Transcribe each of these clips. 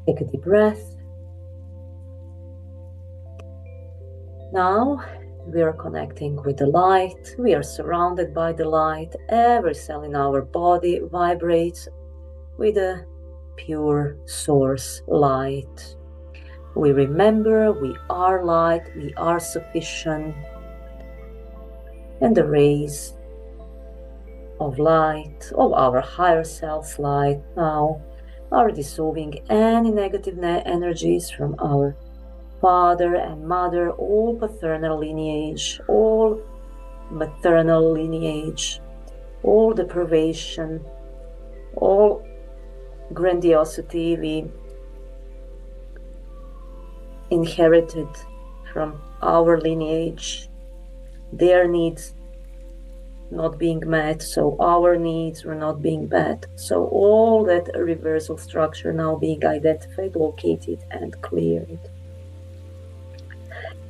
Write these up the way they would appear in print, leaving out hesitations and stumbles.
Take a deep breath. Now we are connecting with the light. We are surrounded by the light. Every cell in our body vibrates with a pure source light. We remember we are light, we are sufficient, and the rays of light, of our higher self's light now, are dissolving any negative energies from our father and mother, all paternal lineage, all maternal lineage, all deprivation, all grandiosity we inherited from our lineage, their needs not being met, so our needs were not being met. So all that reversal structure now being identified, located, and cleared.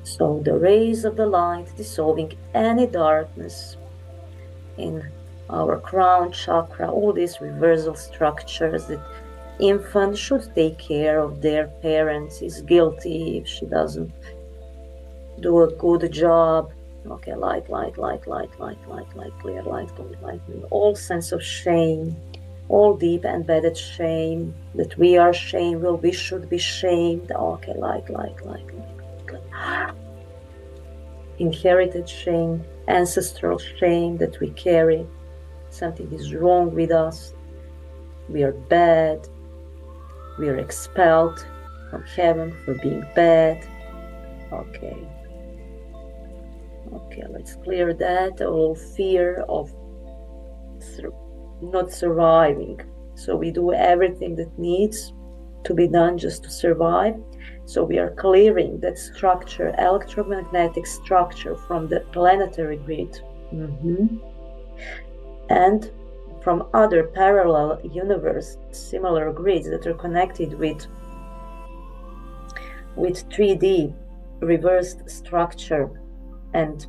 So the rays of the light dissolving any darkness in our crown chakra, all these reversal structures that infant should take care of their parents, is guilty if she doesn't do a good job. Okay, light, clear light, all sense of shame, all deep embedded shame, that we are shameful, we should be shamed. Okay, light. Inherited shame, ancestral shame that we carry. Something is wrong with us. We are bad. We are expelled from heaven for being bad. Okay, let's clear that. All fear of not surviving. So we do everything that needs to be done just to survive. So we are clearing that structure, electromagnetic structure, from the planetary grid. And from other parallel universe, similar grids that are connected with 3D reversed structure, and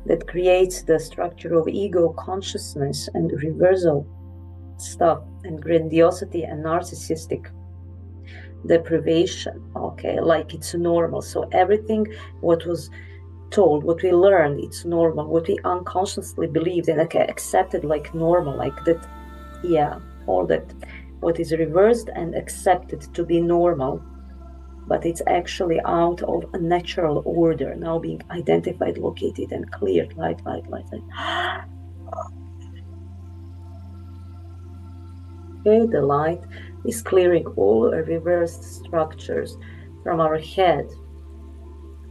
that creates the structure of ego consciousness and reversal stuff, and grandiosity and narcissistic deprivation. Okay, like it's normal. So everything what was told, what we learned, it's normal. What we unconsciously believed and accepted like normal, like that, all that what is reversed and accepted to be normal, but it's actually out of a natural order, now being identified, located, and cleared. Light. Okay, the light is clearing all reversed structures from our head,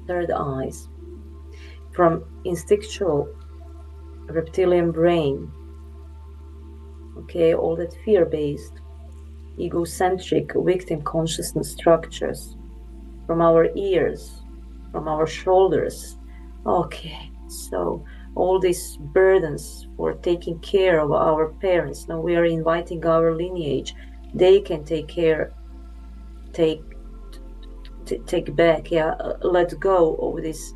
third eyes, from instinctual reptilian brain. Okay, all that fear-based, egocentric, victim consciousness structures, from our ears, from our shoulders. Okay, so all these burdens for taking care of our parents, now we are inviting our lineage. They can take care, take back, let go of this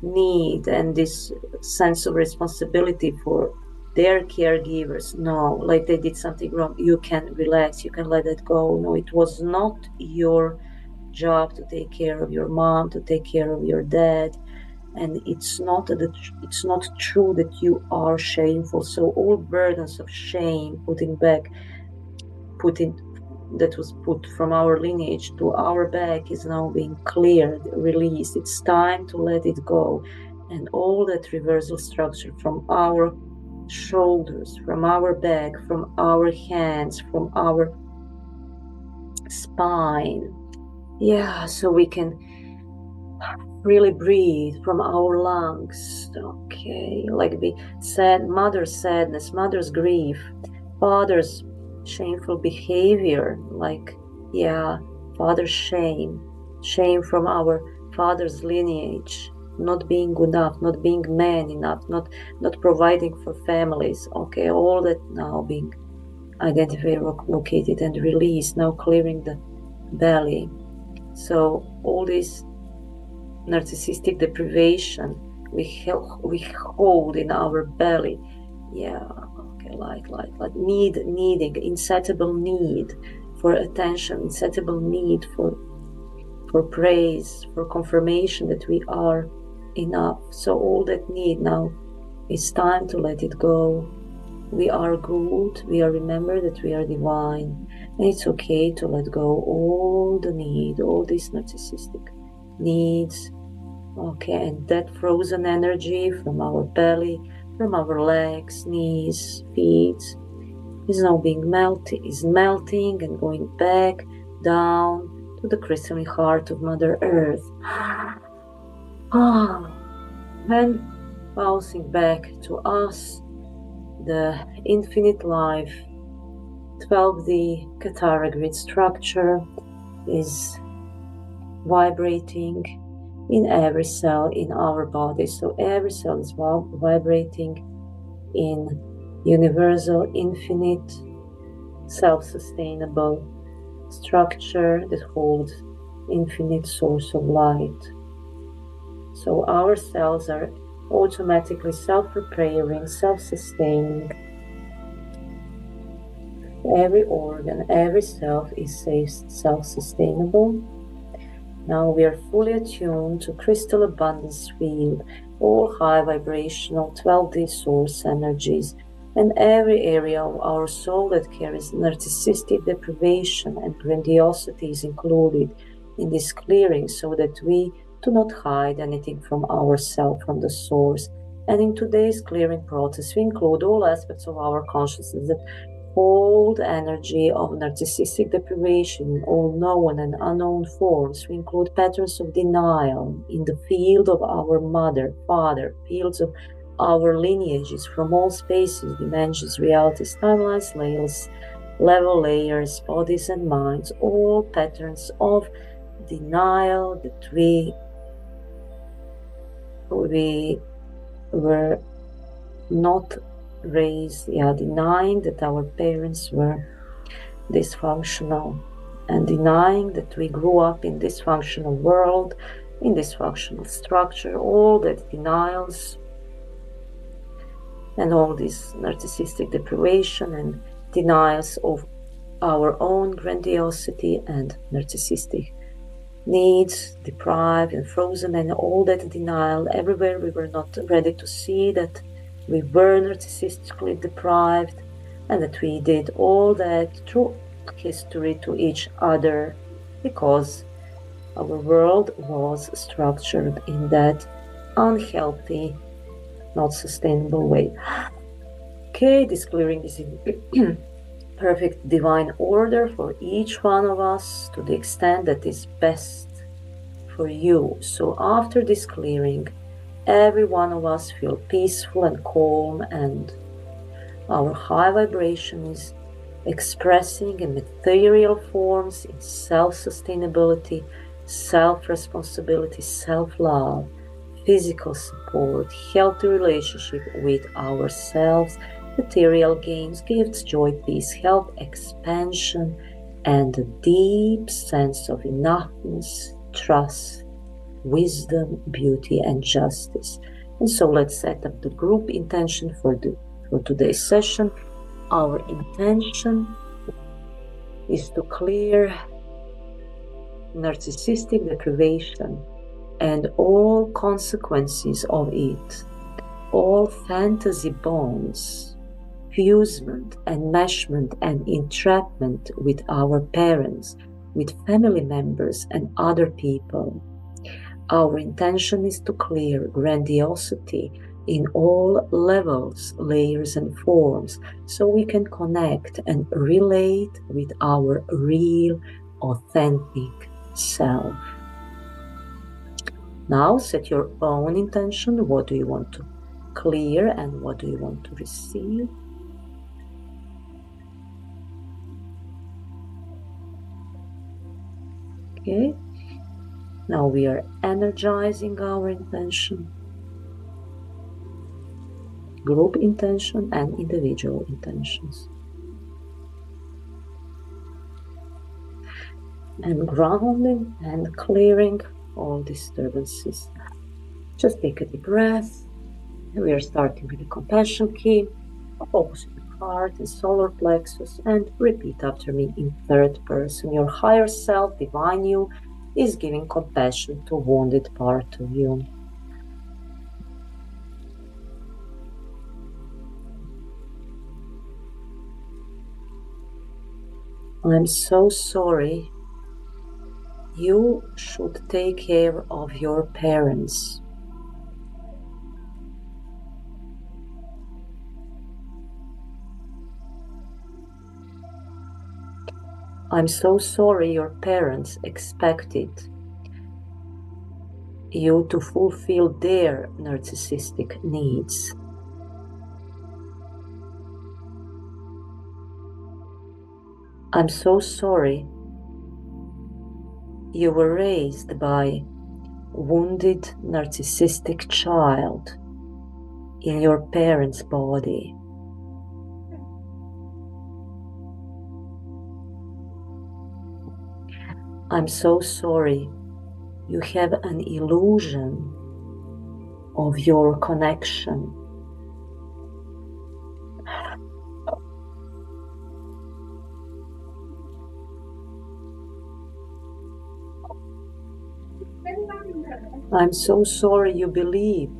need and this sense of responsibility for their caregivers. No, like they did something wrong, you can relax, you can let it go. No, it was not your job to take care of your mom, to take care of your dad, and it's not true that you are shameful. So all burdens of shame that was put from our lineage to our back is now being cleared, released. It's time to let it go, and all that reversal structure from our shoulders, from our back, from our hands, from our spine, so we can really breathe from our lungs. Okay, like the mother's sadness, mother's grief, father's shameful behavior, like father's shame from our father's lineage, not being good enough, not being man enough, not providing for families. Okay, all that now being identified, located, and released, now clearing the belly. So all this narcissistic deprivation we hold in our belly, light, needing insatiable need for attention, insatiable need for praise, for confirmation that we are enough. So all that need now, it's time to let it go. We are good. We are remember that we are divine. And it's okay to let go all the need, all these narcissistic needs. Okay, and that frozen energy from our belly, from our legs, knees, feet, is now being melting and going back down to the crystalline heart of Mother Earth. And bouncing back to us, the infinite life, 12D Katara grid structure is vibrating in every cell in our body. So every cell is vibrating in universal, infinite, self-sustainable structure that holds infinite source of light. So our cells are automatically self-repairing, self-sustaining. Every organ, every cell is self-sustainable. Now we are fully attuned to crystal abundance field, all high vibrational 12D source energies, and every area of our soul that carries narcissistic deprivation and grandiosity is included in this clearing, so that we do not hide anything from ourselves, from the source. And in today's clearing process, we include all aspects of our consciousness that hold energy of narcissistic deprivation in all known and unknown forms. We include patterns of denial in the field of our mother, father, fields of our lineages from all spaces, dimensions, realities, timelines, layers, bodies and minds, all patterns of denial that we were not raised, denying that our parents were dysfunctional and denying that we grew up in dysfunctional world, in dysfunctional structure, all that denials and all this narcissistic deprivation and denials of our own grandiosity and narcissistic needs, deprived and frozen, and all that denial everywhere we were not ready to see that we were narcissistically deprived and that we did all that through history to each other because our world was structured in that unhealthy, not sustainable way. Okay, this clearing is in perfect divine order for each one of us to the extent that is best for you. So after this clearing, every one of us feel peaceful and calm, and our high vibration is expressing in material forms in self-sustainability, self-responsibility, self-love, physical support, healthy relationship with ourselves, material gains, gifts, joy, peace, health, expansion, and a deep sense of enoughness, trust, wisdom, beauty, and justice. And so let's set up the group intention for today's session. Our intention is to clear narcissistic deprivation and all consequences of it, all fantasy bonds, fusement, enmeshment, and entrapment with our parents, with family members, and other people. Our intention is to clear grandiosity in all levels, layers, and forms, so we can connect and relate with our real, authentic self. Now set your own intention. What do you want to clear and what do you want to receive? Okay. Now we are energizing our intention, group intention and individual intentions. And grounding and clearing all disturbances. Just take a deep breath. We are starting with the compassion key. Focus on the heart and solar plexus and repeat after me in third person. Your higher self, divine you, is giving compassion to wounded part of you. I'm so sorry. You should take care of your parents. I'm so sorry your parents expected you to fulfill their narcissistic needs. I'm so sorry you were raised by wounded narcissistic child in your parents' body. I'm so sorry you have an illusion of your connection. I'm so sorry you believe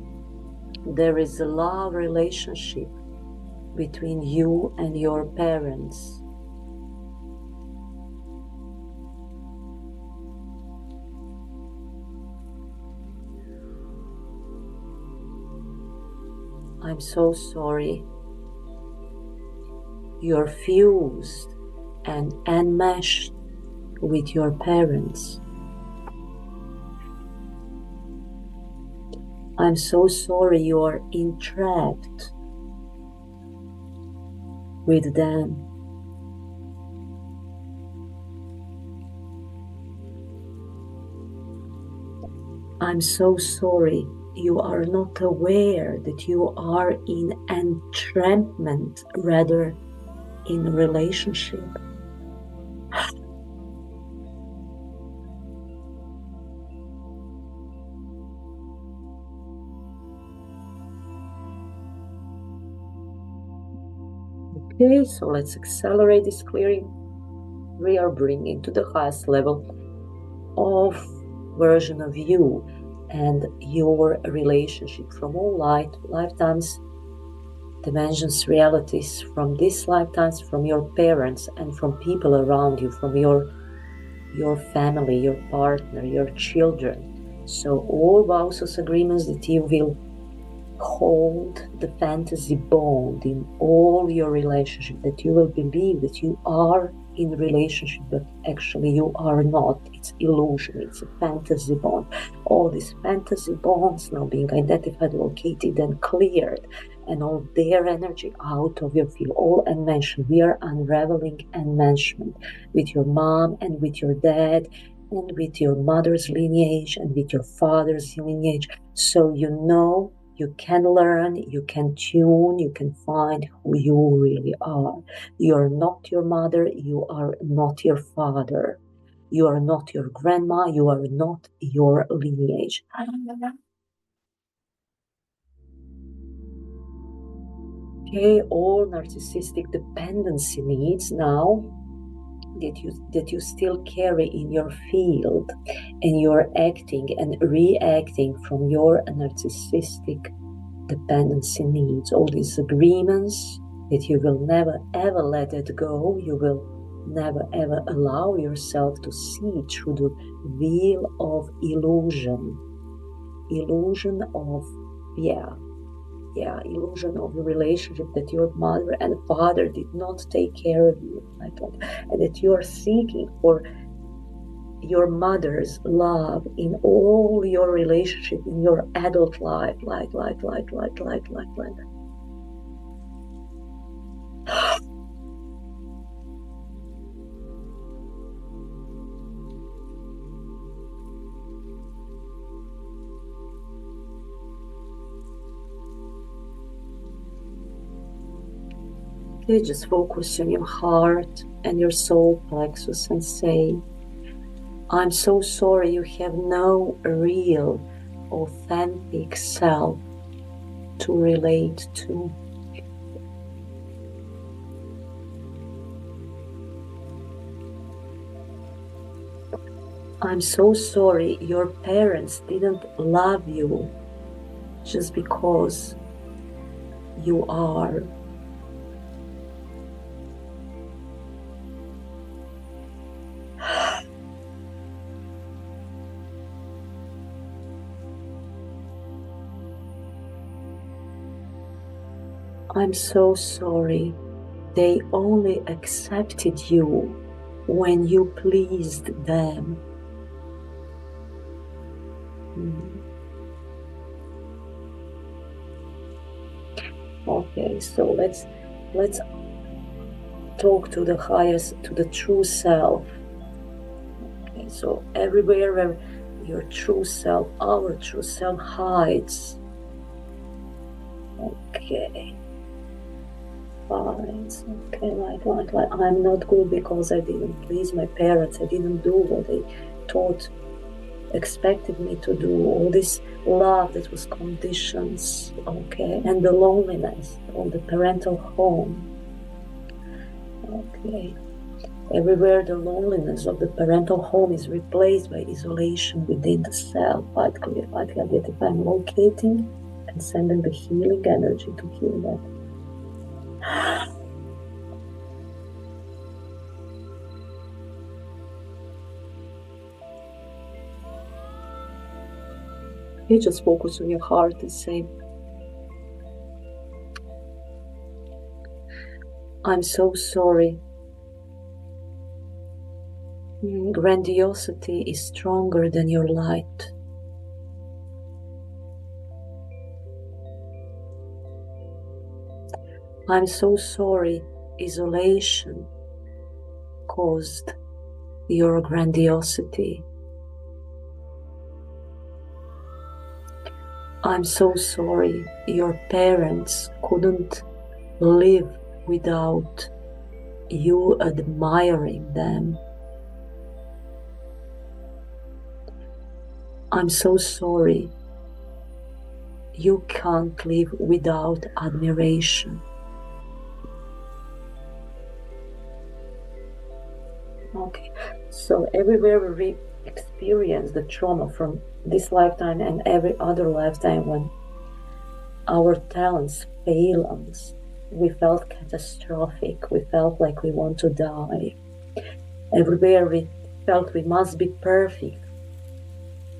there is a love relationship between you and your parents. I'm so sorry you're fused and enmeshed with your parents. I'm so sorry you are entrapped with them. I'm so sorry you are not aware that you are in entrappment rather in a relationship. Okay, so let's accelerate this clearing. We are bringing to the highest level of version of you and your relationship from all lifetimes, dimensions, realities, from these lifetimes, from your parents and from people around you, from your family, your partner, your children. So all vows of agreements that you will hold the fantasy bond in all your relationship, that you will believe that you are in a relationship, but actually you are not. It's illusion, it's a fantasy bond. All these fantasy bonds now being identified, located and cleared, and all their energy out of your field, all enmeshment. We are unraveling enmeshment with your mom and with your dad and with your mother's lineage and with your father's lineage. So you know, you can learn, you can tune, you can find who you really are. You are not your mother, you are not your father. You are not your grandma, you are not your lineage. Okay, all narcissistic dependency needs now that you still carry in your field, and you're acting and reacting from your narcissistic dependency needs, all these agreements that you will never ever let it go. You will never ever allow yourself to see through the veil of illusion of illusion of the relationship that your mother and father did not take care of you, and that you are seeking for your mother's love in all your relationship in your adult life, like. Okay, just focus on your heart and your soul plexus and say, I'm so sorry you have no real, authentic self to relate to. I'm so sorry your parents didn't love you just because you are. I'm so sorry. They only accepted you when you pleased them. Okay, so let's talk to the highest, to the true self. Okay, so everywhere where your true self, our true self hides. Okay. Fine. Okay, like I'm not good because I didn't please my parents. I didn't do what they expected me to do. All this love that was conditions, okay, and the loneliness of the parental home. Okay. Everywhere the loneliness of the parental home is replaced by isolation within the self. Light clear, if I'm locating and sending the healing energy to heal that. You just focus on your heart and say, I'm so sorry. Grandiosity is stronger than your light. I'm so sorry isolation caused your grandiosity. I'm so sorry your parents couldn't live without you admiring them. I'm so sorry you can't live without admiration. Okay, so everywhere we experience the trauma from this lifetime and every other lifetime when our talents fail us, we felt catastrophic, we felt like we want to die. Everywhere we felt we must be perfect.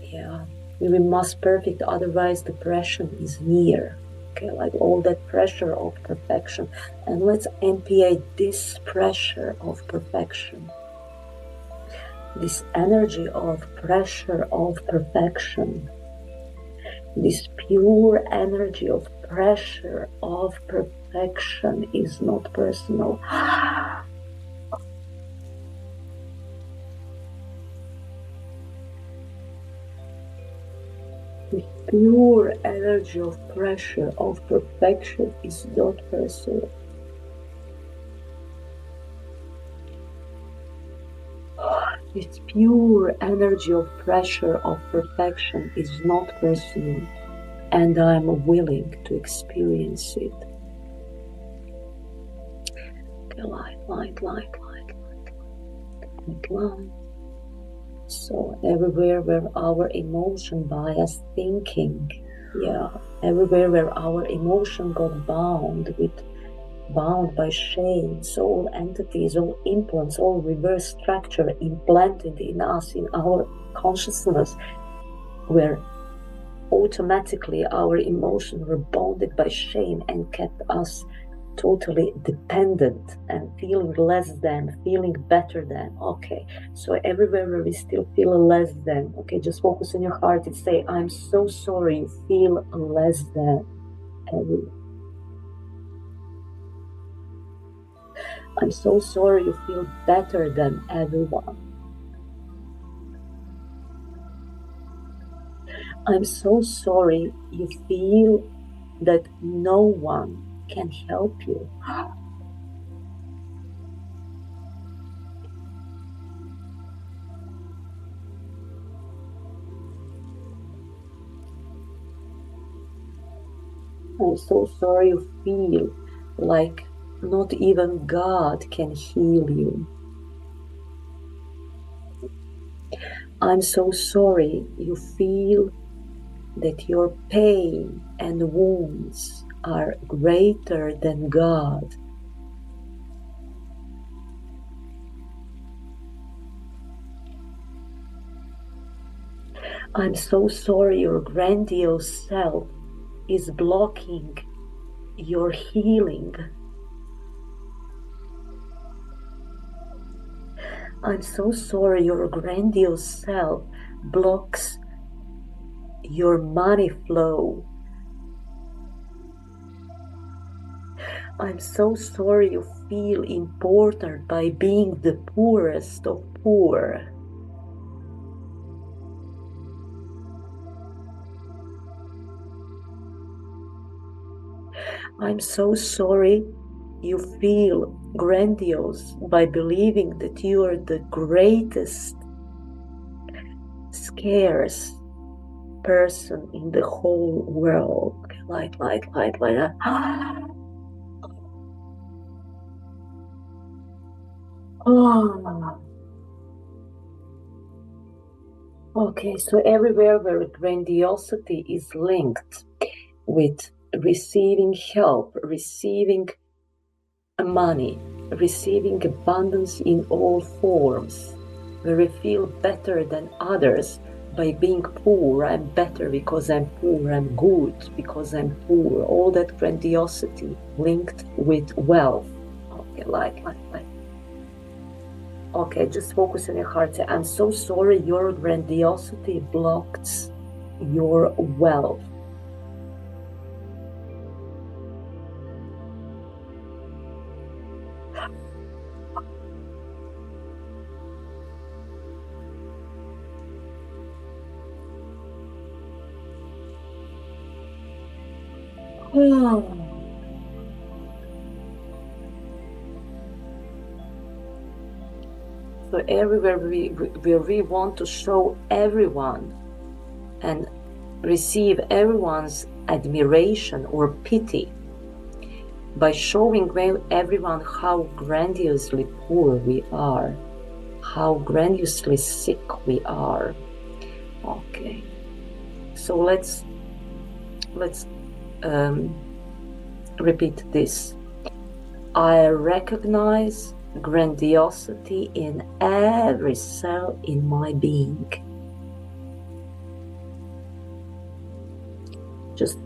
Yeah, we must perfect, otherwise depression is near. Okay, like all that pressure of perfection. And let's NPA this pressure of perfection. This energy of pressure of perfection. This pure energy of pressure of perfection is not personal. This pure energy of pressure of perfection is not personal. This pure energy of pressure of perfection is not personal, and I'm willing to experience it. Okay, light. So everywhere where our emotion bias thinking, everywhere where our emotion got bound by shame, so all entities, all implants, all reverse structure implanted in us, in our consciousness, where automatically our emotions were bounded by shame and kept us totally dependent and feeling less than, feeling better than. Okay, so everywhere where we still feel less than, okay, just focus on your heart and say, I'm so sorry you feel less than everyone. I'm so sorry you feel better than everyone. I'm so sorry you feel that no one can help you. I'm so sorry you feel like not even God can heal you. I'm so sorry you feel that your pain and wounds are greater than God. I'm so sorry your grandiose self is blocking your healing. I'm so sorry your grandiose self blocks your money flow. I'm so sorry you feel important by being the poorest of poor. I'm so sorry you feel grandiose by believing that you are the greatest, scarce person in the whole world. Like that. Oh. Okay, so everywhere where grandiosity is linked with receiving help, receiving money, receiving abundance in all forms, where we feel better than others by being poor. I'm better because I'm poor, I'm good because I'm poor. All that grandiosity linked with wealth. Okay, like. Okay, just focus on your heart. I'm so sorry your grandiosity blocks your wealth. So everywhere we want to show everyone and receive everyone's admiration or pity by showing everyone how grandiosely poor we are, how grandiosely sick we are. Okay, so let's repeat this. I recognize grandiosity in every cell in my being. Just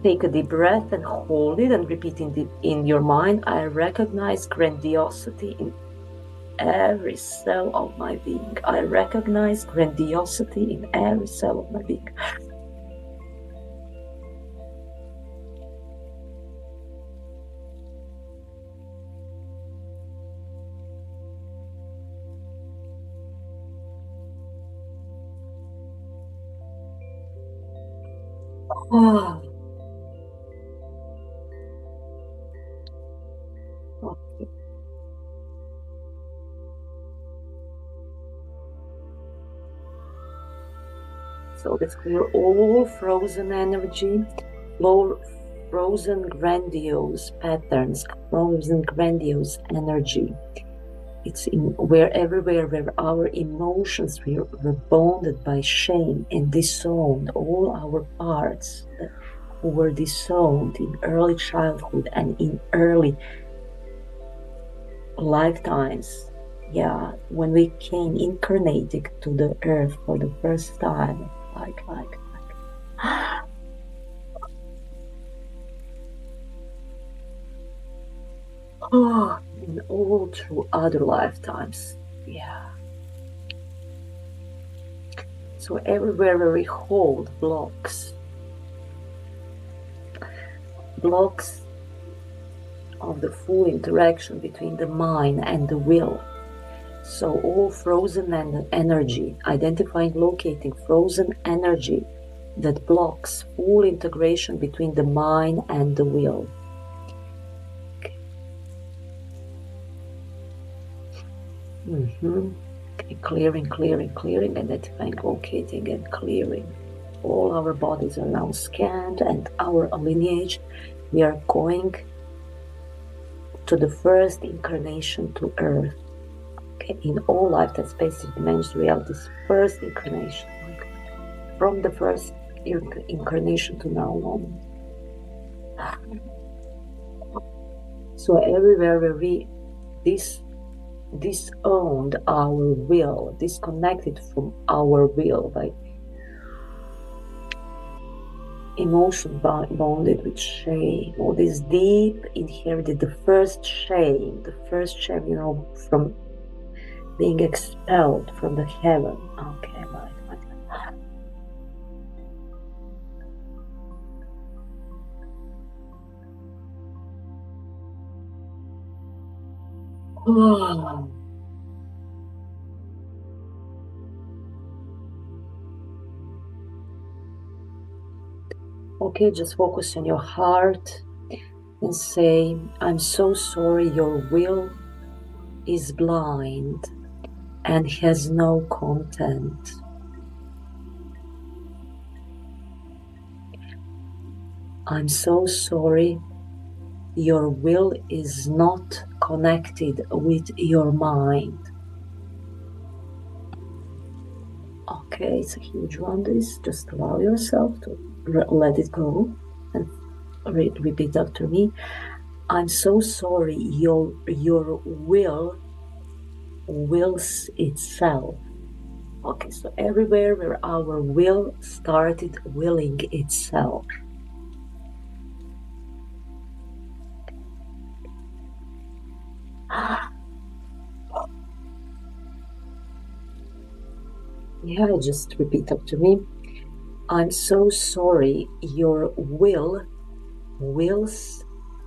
take a deep breath and hold it and repeat in your mind. I recognize grandiosity in every cell of my being. I recognize grandiosity in every cell of my being. Oh. Okay. So let's clear all frozen energy, frozen grandiose patterns, frozen grandiose energy. It's everywhere where our emotions were bonded by shame and disowned, all our parts who were disowned in early childhood and in early lifetimes. Yeah, when we came incarnated to the earth for the first time, like. Oh, and all through other lifetimes. Yeah. So everywhere where we hold blocks of the full interaction between the mind and the will. So all frozen energy, identifying, locating frozen energy that blocks full integration between the mind and the will. Okay. Okay, clearing, identifying, locating, and clearing. All our bodies are now scanned, and our lineage, we are going to the first incarnation to Earth. Okay. Okay, in all lifetime, spaces, dimensions, realities, first incarnation. From the first incarnation to now on. So everywhere where we disowned our will, disconnected from our will, like emotion bonded with shame, all this deep inherited, the first shame, from being expelled from the heaven. Okay, right. Oh. Okay, just focus on your heart and say, I'm so sorry, your will is blind and has no content. I'm so sorry, your will is not connected with your mind. Okay, it's a huge one. This, just allow yourself to let it go and repeat after me. I'm so sorry, your will wills itself. Okay, so everywhere where our will started willing itself. Yeah, just repeat after me. I'm so sorry, your will wills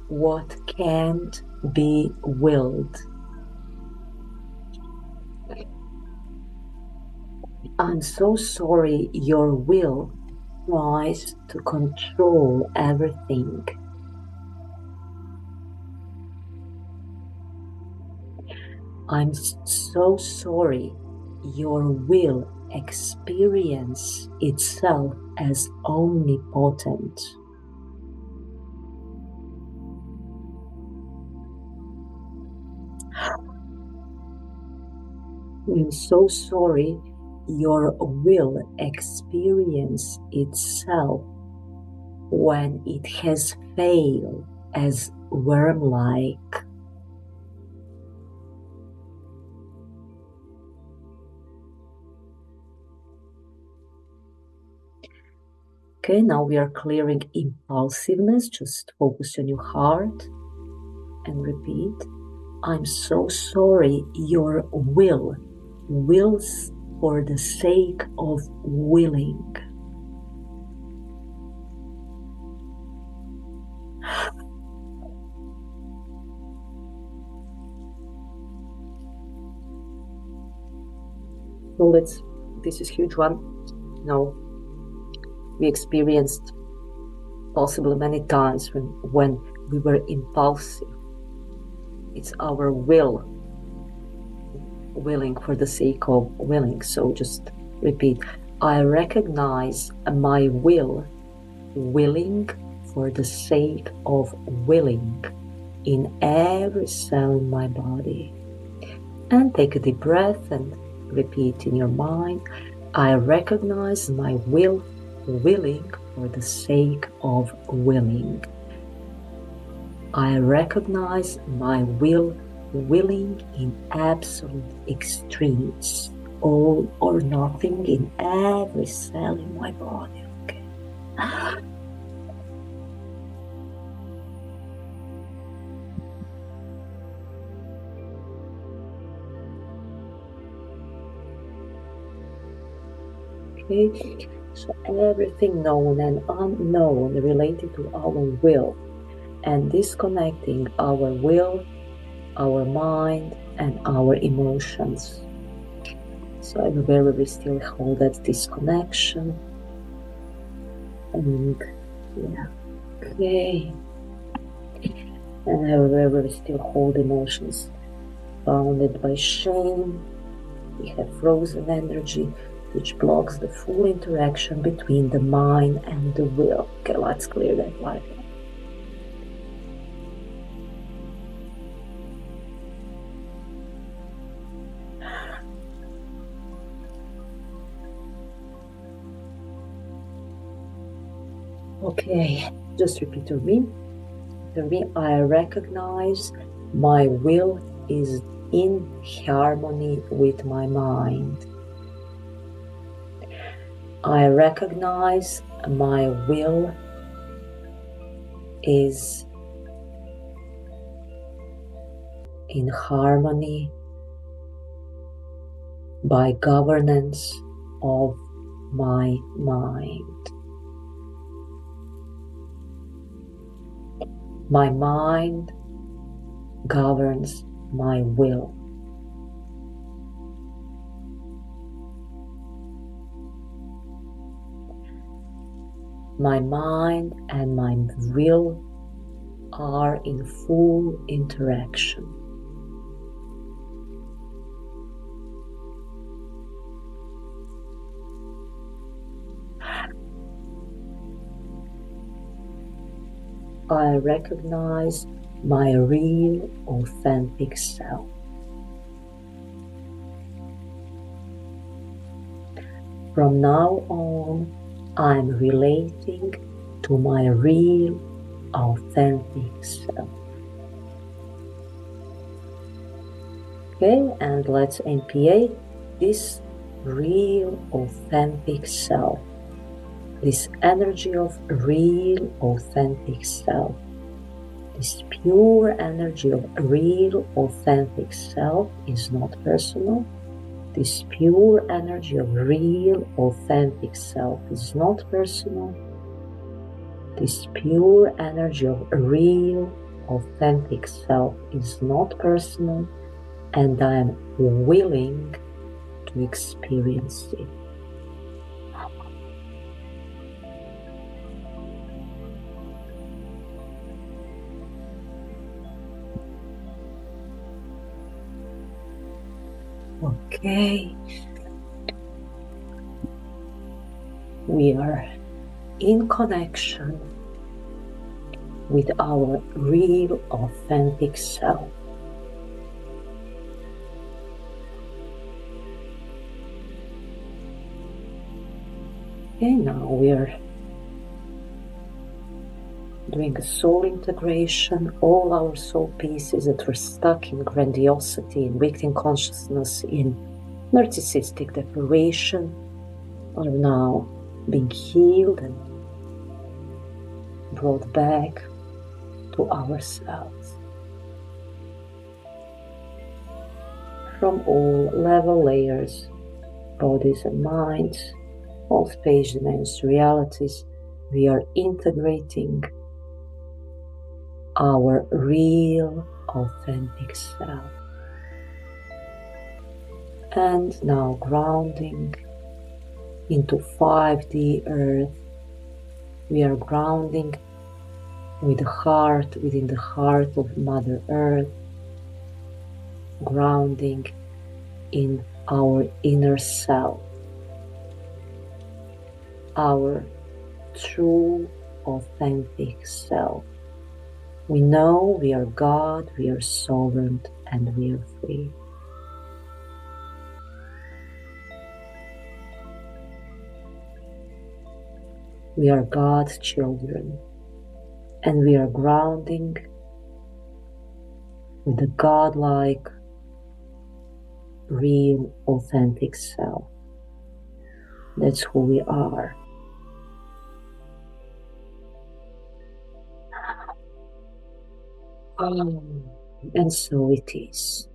what can't be willed. I'm so sorry, your will tries to control everything. I'm so sorry, your will experience itself as omnipotent. I'm so sorry, your will experience itself when it has failed as worm-like. Okay, now we are clearing impulsiveness. Just focus on your heart and repeat. I'm so sorry, your will wills for the sake of willing. So this is huge one. We experienced possibly many times when we were impulsive. It's our will willing for the sake of willing. So just repeat. I recognize my will willing for the sake of willing in every cell in my body. And take a deep breath and repeat in your mind. I recognize my will willing for the sake of willing. I recognize my will willing in absolute extremes, all or nothing in every cell in my body. Okay. Okay, so everything known and unknown related to our will and disconnecting our will, our mind, and our emotions. So everywhere we still hold that disconnection. And yeah, okay. And everywhere we still hold emotions bounded by shame, we have frozen energy which blocks the full interaction between the mind and the will. Okay, let's clear that light. Okay, just repeat to me. I recognize my will is in harmony with my mind. I recognize my will is in harmony by governance of my mind. My mind governs my will. My mind and my will are in full interaction. I recognize my real, authentic self. From now on, I'm relating to my real, authentic self. Okay, and let's NPA this real, authentic self. This energy of real, authentic self. This pure energy of real, authentic self is not personal. This pure energy of real, authentic self is not personal. This pure energy of real, authentic self is not personal, and I am willing to experience it. Okay. We are in connection with our real, authentic self. Okay, now we are doing a soul integration. All our soul pieces that were stuck in grandiosity, in victim consciousness, in narcissistic deprivation are now being healed and brought back to ourselves. From all level layers, bodies and minds, all space dimensions, realities, we are integrating our real, authentic self. And now grounding into 5D earth, we are grounding with the heart, within the heart of Mother Earth, grounding in our inner self, our true, authentic self. We know we are God, we are sovereign, and we are free. We are God's children, and we are grounding with the godlike, real, authentic self. That's who we are. And so it is.